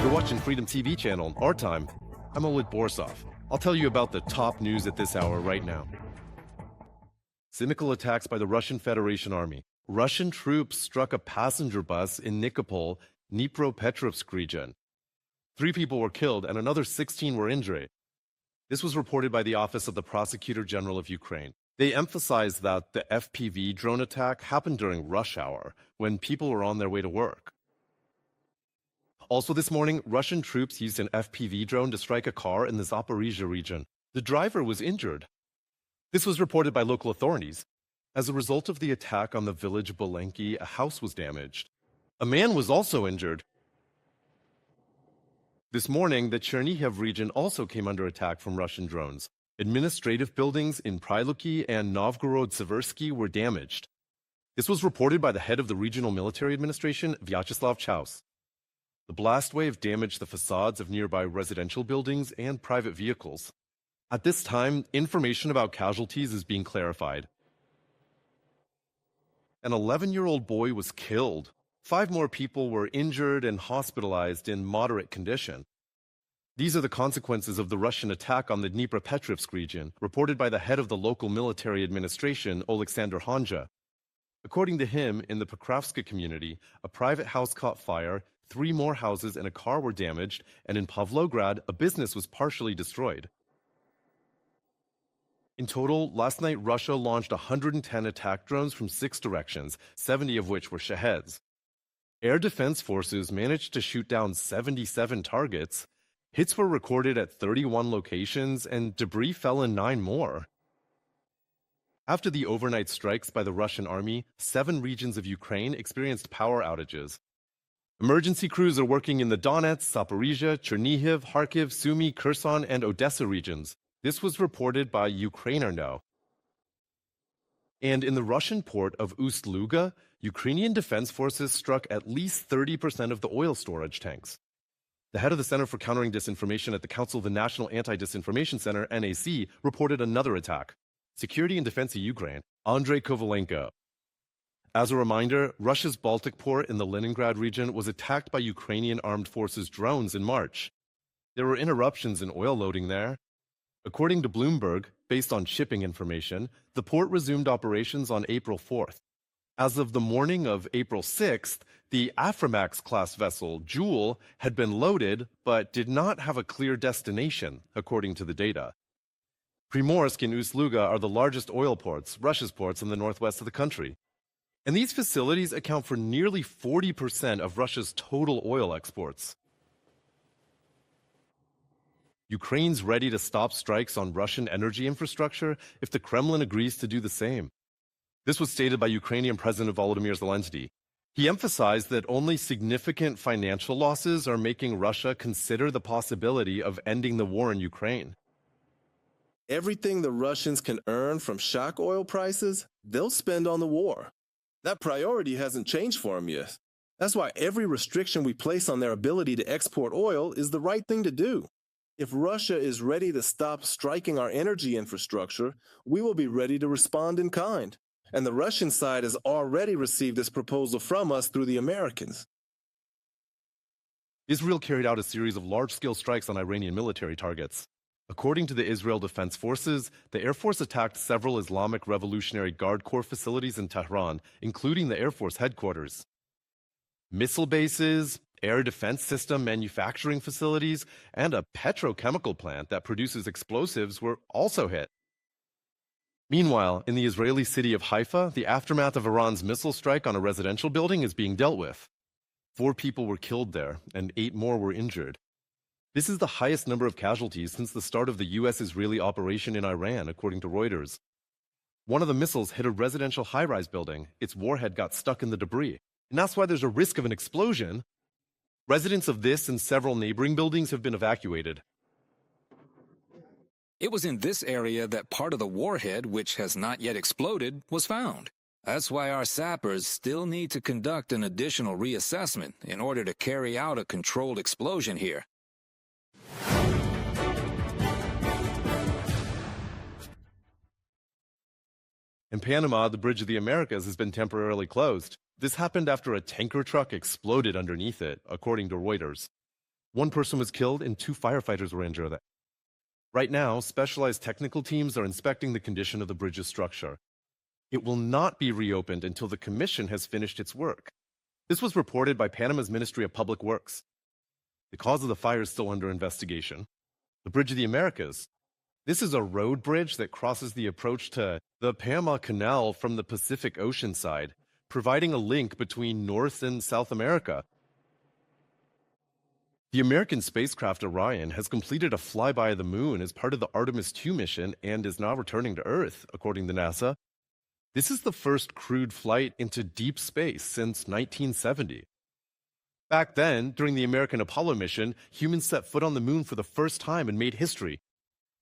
You're watching Freedom TV channel, our time. I'm Oleg Borisov. I'll tell you about the top news at this hour right now. Cynical attacks by the Russian Federation Army. Russian troops struck a passenger bus in Nikopol, Dnipropetrovsk region. 3 people were killed and another 16 were injured. This was reported by the Office of the Prosecutor General of Ukraine. They emphasized that the FPV drone attack happened during rush hour, when people were on their way to work. Also this morning, Russian troops used an FPV drone to strike a car in the Zaporizhzhia region. The driver was injured. This was reported by local authorities. As a result of the attack on the village Bolenki, a house was damaged. A man was also injured. This morning, the Chernihiv region also came under attack from Russian drones. Administrative buildings in Pryluki and Novgorod-Seversky were damaged. This was reported by the head of the regional military administration, Vyacheslav Chaus. The blast wave damaged the facades of nearby residential buildings and private vehicles. At this time, information about casualties is being clarified. An 11-year-old boy was killed. 5 more people were injured and hospitalized in moderate condition. These are the consequences of the Russian attack on the Dnipropetrovsk region, reported by the head of the local military administration, Oleksandr Hanja. According to him, in the Pokrovska community, a private house caught fire, 3 more houses and a car were damaged, and in Pavlograd, a business was partially destroyed. In total, last night Russia launched 110 attack drones from 6 directions, 70 of which were Shaheds. Air Defense Forces managed to shoot down 77 targets. Hits were recorded at 31 locations, and debris fell in 9 more. After the overnight strikes by the Russian army, 7 regions of Ukraine experienced power outages. Emergency crews are working in the Donetsk, Zaporizhzhia, Chernihiv, Kharkiv, Sumy, Kherson, and Odessa regions. This was reported by Ukrainerno. And in the Russian port of Ust-Luga, Ukrainian defense forces struck at least 30% of the oil storage tanks. The head of the Center for Countering Disinformation at the Council of the National Anti-Disinformation Center, NAC, reported another attack. Security and Defense of Ukraine, Andrei Kovalenko. As a reminder, Russia's Baltic port in the Leningrad region was attacked by Ukrainian armed forces drones in March. There were interruptions in oil loading there. According to Bloomberg, based on shipping information, the port resumed operations on April 4th. As of the morning of April 6th, the Aframax-class vessel, Jewel, had been loaded but did not have a clear destination, according to the data. Primorsk and Ust-Luga are the largest oil ports, Russia's ports in the northwest of the country. And these facilities account for nearly 40% of Russia's total oil exports. Ukraine's ready to stop strikes on Russian energy infrastructure if the Kremlin agrees to do the same. This was stated by Ukrainian President Volodymyr Zelensky. He emphasized that only significant financial losses are making Russia consider the possibility of ending the war in Ukraine. Everything the Russians can earn from shock oil prices, they'll spend on the war. That priority hasn't changed for them yet. That's why every restriction we place on their ability to export oil is the right thing to do. If Russia is ready to stop striking our energy infrastructure, we will be ready to respond in kind. And the Russian side has already received this proposal from us through the Americans. Israel carried out a series of large-scale strikes on Iranian military targets. According to the Israel Defense Forces, the Air Force attacked several Islamic Revolutionary Guard Corps facilities in Tehran, including the Air Force headquarters. Missile bases, air defense system manufacturing facilities, and a petrochemical plant that produces explosives were also hit. Meanwhile, in the Israeli city of Haifa, the aftermath of Iran's missile strike on a residential building is being dealt with. 4 people were killed there, and 8 more were injured. This is the highest number of casualties since the start of the U.S.-Israeli operation in Iran, according to Reuters. One of the missiles hit a residential high-rise building. Its warhead got stuck in the debris, and that's why there's a risk of an explosion. Residents of this and several neighboring buildings have been evacuated. It was in this area that part of the warhead, which has not yet exploded, was found. That's why our sappers still need to conduct an additional reassessment in order to carry out a controlled explosion here. In Panama, the Bridge of the Americas has been temporarily closed. This happened after a tanker truck exploded underneath it, according to Reuters. One person was killed and 2 firefighters were injured. Right now, specialized technical teams are inspecting the condition of the bridge's structure. It will not be reopened until the commission has finished its work. This was reported by Panama's Ministry of Public Works. The cause of the fire is still under investigation. The Bridge of the Americas. This is a road bridge that crosses the approach to the Panama Canal from the Pacific Ocean side, providing a link between North and South America. The American spacecraft Orion has completed a flyby of the moon as part of the Artemis II mission and is now returning to Earth, according to NASA. This is the first crewed flight into deep space since 1970. Back then, during the American Apollo mission, humans set foot on the moon for the first time and made history.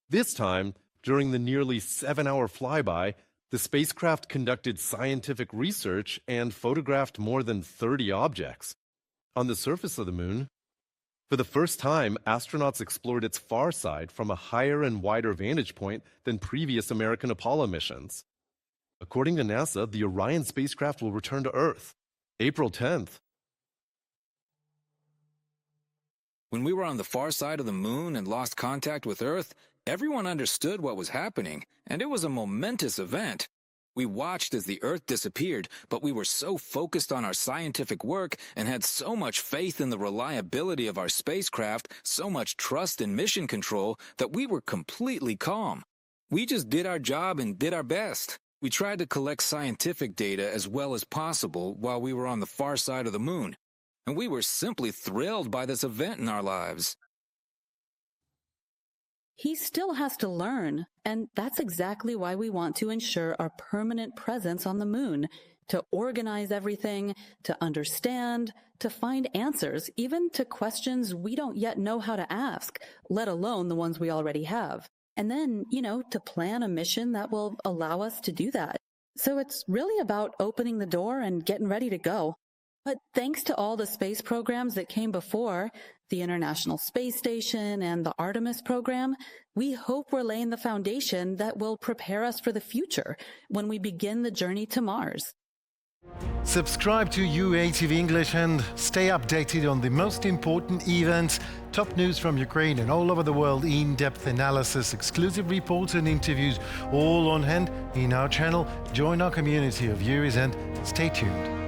This time, during the nearly 7-hour flyby, the spacecraft conducted scientific research and photographed more than 30 objects. On the surface of the moon, for the first time, astronauts explored its far side from a higher and wider vantage point than previous American Apollo missions. According to NASA, the Orion spacecraft will return to Earth April 10th. When we were on the far side of the moon and lost contact with Earth, everyone understood what was happening, and it was a momentous event. We watched as the Earth disappeared, but we were so focused on our scientific work and had so much faith in the reliability of our spacecraft, so much trust in mission control, that we were completely calm. We just did our job and did our best. We tried to collect scientific data as well as possible while we were on the far side of the moon, and we were simply thrilled by this event in our lives. He still has to learn, and that's exactly why we want to ensure our permanent presence on the moon, to organize everything, to understand, to find answers, even to questions we don't yet know how to ask, let alone the ones we already have. And then, to plan a mission that will allow us to do that. So it's really about opening the door and getting ready to go. But thanks to all the space programs that came before, the International Space Station and the Artemis program, we hope we're laying the foundation that will prepare us for the future when we begin the journey to Mars. Subscribe to UATV English and stay updated on the most important events, top news from Ukraine and all over the world, in-depth analysis, exclusive reports and interviews, all on hand in our channel. Join our community of viewers and stay tuned.